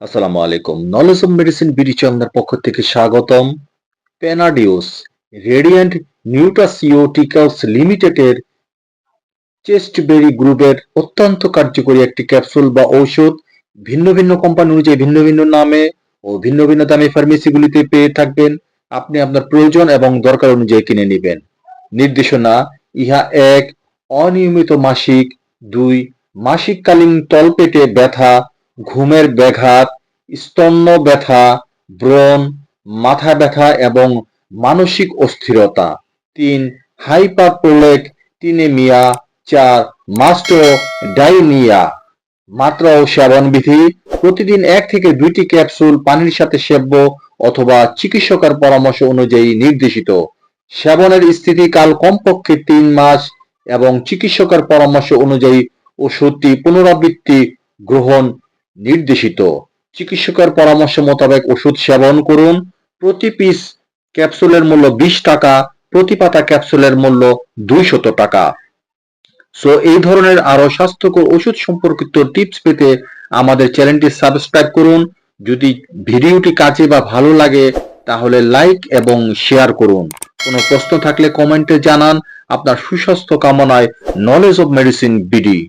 আসসালামু আলাইকুম। Knowledge of medicine BD চ্যানেলের পক্ষ থেকে স্বাগতম। পেনাডিউস রেডিয়েন্ট নিউট্রাসিউটিক্যালস লিমিটেডের চেস্টবেরি গ্রুপের অত্যন্ত কার্যকরী একটি ক্যাপসুল বা ঔষধ। ভিন্ন ভিন্ন কোম্পানি অনুযায়ী ভিন্ন ভিন্ন নামে ও ভিন্ন ভিন্ন দামে ফার্মেসিগুলিতে পেয়ে থাকবেন। আপনি আপনার প্রয়োজন এবং দরকার অনুযায়ী কিনে নেবেন। নির্দেশনা: ইহা এক, অনিয়মিত মাসিক; দুই, মাসিককালীন তলপেটে ব্যথা, ঘুমের ব্যাঘাত, স্তন্য ব্যথা, ব্রণ, মাথা ব্যথা এবং মানসিক অস্থিরতা; তিন, হাইপারপ্রোলেকটিনেমিয়া; চার, মাস্টোডাইনিয়া। মাত্রা ও সেবন বিধি: প্রতিদিন 1 থেকে 2টি ক্যাপসুল পানির সাথে সেব্য অথবা চিকিৎসকের পরামর্শ অনুযায়ী নির্দেশিত। সেবনের স্থিতিকাল কমপক্ষে 3 মাস এবং চিকিৎসকের পরামর্শ অনুযায়ী ওষুধটি পুনরাবৃত্তি গ্রহণ নির্দেশিত। চিকিৎসকের পরামর্শ মোতাবেক ওষুধ সেবন করুন। প্রতি পিস ক্যাপসুলের মূল্য 20 টাকা, প্রতি পাতা ক্যাপসুলের মূল্য 200 টাকা। সো এই ধরনের আরো স্বাস্থ্যকর ওষুধ সম্পর্কিত টিপস পেতে আমাদের চ্যানেলটি সাবস্ক্রাইব করুন। যদি ভিডিওটি কাজে বা ভালো লাগে তাহলে লাইক এবং শেয়ার করুন। কোনো প্রশ্ন থাকলে কমেন্টে জানান। আপনার সুস্বাস্থ্য কামনায় নলেজ অব মেডিসিন বিডি।